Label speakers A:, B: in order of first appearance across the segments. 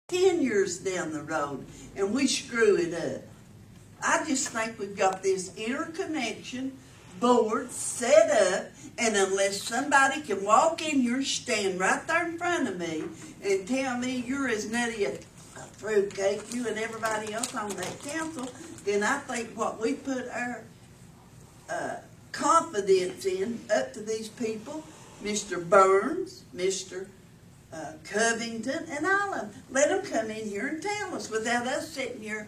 A: 10 years down the road and we screw it up. I just think we've got this interconnection board set up, and unless somebody can walk in here, stand right there in front of me and tell me you're as nutty a fruitcake, you and everybody else on that council, then I think what we put our confidence in up to these people, Mr. Burns, Mr. Covington, and all of them. Let them come in here and tell us without us sitting here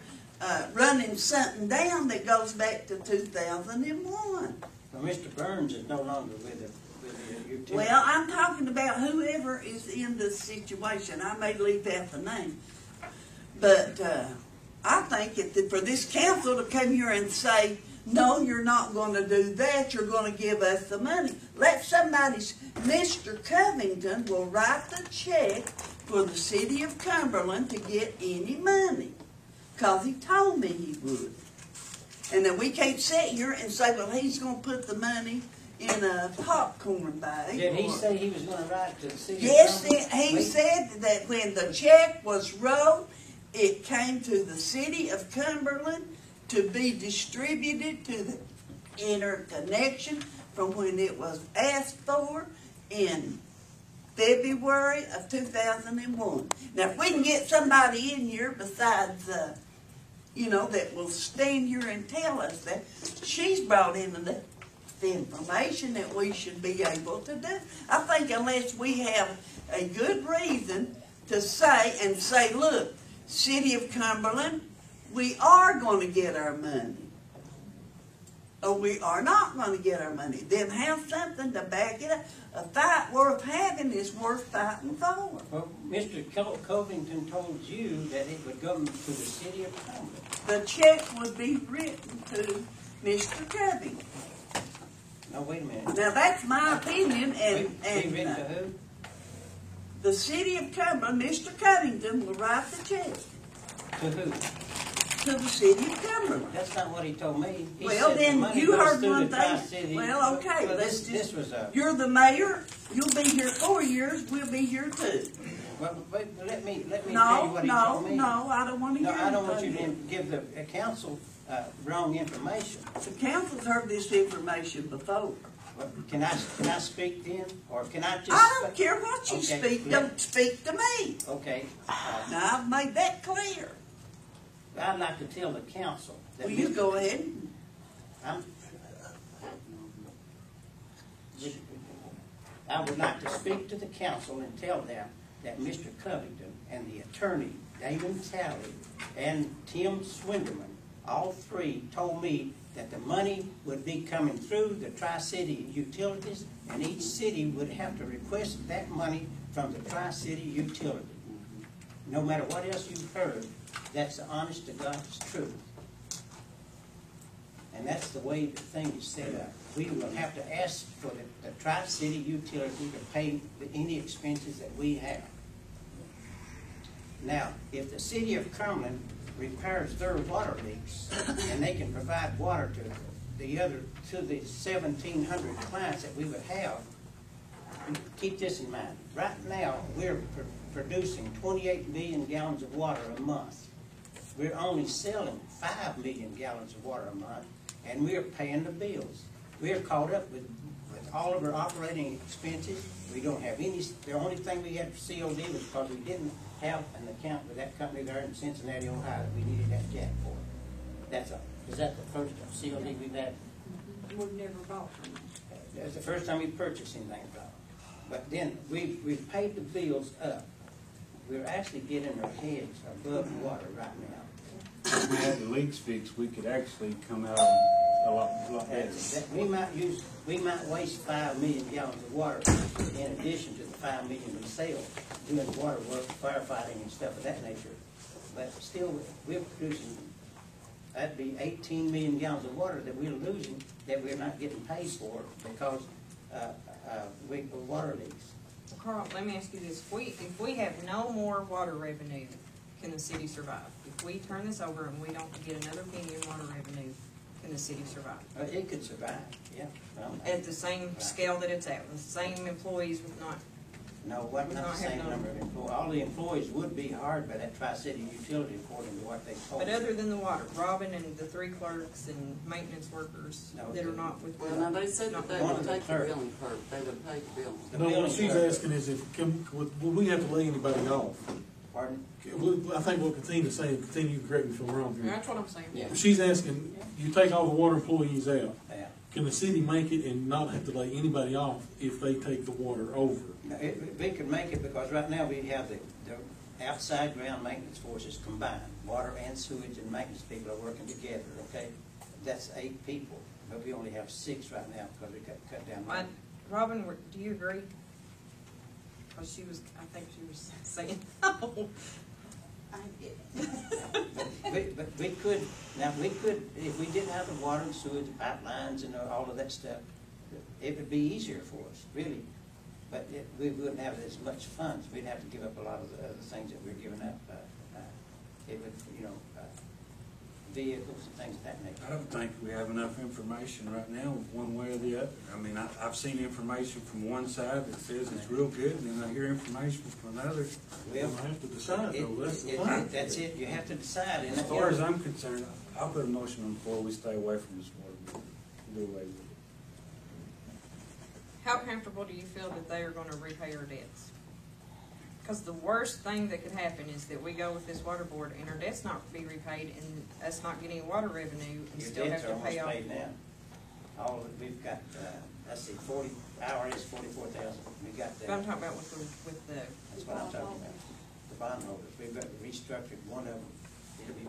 A: running something down that goes back to 2001.
B: Well, Mr. Burns is no longer with the utility.
A: Well, I'm talking about whoever is in this situation. I may leave out the name. But I think for this council to come here and say, no, you're not going to do that, you're going to give us the money. Let Mr. Covington will write the check for the city of Cumberland to get any money. Because he told me he would. And then we can't sit here and say, well, he's going to put the money in a popcorn bag.
B: Did he say he was going to write to the city?
A: Yes, he said that when the check was wrote, it came to the city of Cumberland to be distributed to the interconnection from when it was asked for in February of 2001. Now, if we can get somebody in here besides, that will stand here and tell us that, she's brought in the information that we should be able to do. I think unless we have a good reason to say, look, City of Cumberland, we are going to get our money. Or we are not going to get our money. Then have something to back it up. A fight worth having is worth fighting for.
B: Well, Mr. Covington told you that it would go to the city of Cumberland.
A: The check would be written to Mr. Covington.
B: No, wait a minute.
A: Now that's my opinion,
B: Be written to who?
A: The city of Cumberland, Mr. Covington will write the check.
B: To who?
A: To the city of Cumberland.
B: That's not what he told me. He
A: Well,
B: said
A: then
B: the money
A: you
B: goes
A: heard
B: through
A: one
B: the
A: thing.
B: Tri-City.
A: Well, okay.
B: Well, this was a...
A: You're the mayor. You'll be here 4 years. We'll be here too.
B: Well, wait, let me tell you what he told me.
A: No, I don't want to hear
B: No, I don't want
A: anything.
B: you to give the council wrong information.
A: The council's heard this information before.
B: Well, can I speak then, or can I just?
A: I don't care what you
B: Okay,
A: speak. Don't speak to me.
B: Okay.
A: Now I've made that clear.
B: I'd like to tell the council that
A: Will you go ahead?
B: I would like to speak to the council and tell them that Mr. Covington and the attorney, David Talley, and Tim Swinderman, all three told me that the money would be coming through the Tri-City utilities, and each city would have to request that money from the Tri-City utility. No matter what else you've heard, that's the honest to God's truth. And that's the way the thing is set up. We will have to ask for the Tri-City utility to pay any expenses that we have. Now, if the city of Cumberland repairs their water leaks and they can provide water to the 1,700 clients that we would have, keep this in mind. Right now, we're producing 28 million gallons of water a month. We're only selling 5 million gallons of water a month, and we're paying the bills. We're caught up with all of our operating expenses. We don't have any. The only thing we had for COD was because we didn't have an account with that company there in Cincinnati, Ohio, that we needed that jack for. Is that the first COD we've had?
C: We've never bought from them.
B: That's the first time we purchased anything from them. But then we've paid the bills up. We're actually getting our heads above the water right now.
D: If we had the leaks fixed, we could actually come out a lot better.
B: We might waste 5 million gallons of water in addition to the 5 million we sell doing water work, firefighting, and stuff of that nature. But still, we're producing, that'd be 18 million gallons of water that we're losing that we're not getting paid for because of water leaks.
C: Carl, let me ask you this. If we have no more water revenue, can the city survive? If we turn this over and we don't get another penny in water revenue, can the city survive?
B: It could survive, yeah.
C: At the same scale that it's at, with the same employees with not...
B: No, what,
C: We
B: not
C: don't
B: the
C: have
B: same
C: no-
B: number of employees. All the employees would be hired by that Tri-City utility according to what they told
C: But
B: me.
C: other than the water, Robin and the 3 clerks and maintenance workers
B: No,
C: that are
B: the-
C: not with.
E: Well, now, they said that they
B: One
E: would
B: of the
E: take the
B: clerk.
E: billing per, they would pay the billing.
B: The
F: No, what
B: building
F: she's
B: clerk.
F: asking is will we have to lay anybody off?
B: Pardon?
F: I think what Katina's saying, Katina, you can correct me if I'm wrong here.
C: That's what I'm saying.
B: Yeah.
F: She's asking, you take all the water employees out,
B: Yeah.
F: can the city make it and not have to lay anybody off if they take the water over?
B: No, we could make it because right now we have the outside ground maintenance forces combined. Water and sewage and maintenance people are working together, okay? That's 8 people, but we only have 6 right now because we cut down.
C: Robin, do you agree? Because I think she was saying no.
B: But we could, if we didn't have the water and sewage, the pipelines and all of that stuff, it would be easier for us, really. But we wouldn't have as much funds. We'd have to give up a lot of the other things that we're giving up. It would, vehicles and things of that nature.
D: I don't think we have enough information right now, one way or the other. I mean, I've seen information from one side that says it's real good, and then I hear information from another.
F: We'll have to decide though, that's the thing.
B: That's it, you have to decide. And
D: As far as I'm concerned, I'll put a motion on the floor, we stay away from this water board, do away with it.
C: How comfortable do you feel that they are gonna repay our debts? Because the worst thing that could happen is that we go with this water board and our debts not be repaid and us not getting water revenue and
B: Your
C: still have
B: debts are
C: to
B: almost
C: pay off.
B: paid now. All of it, we've got, let's see, our is 44,000. We got
C: But I'm
B: that.
C: talking about with the
B: That's what I'm talking about. The bondholders, we've got restructured one of them. It'll be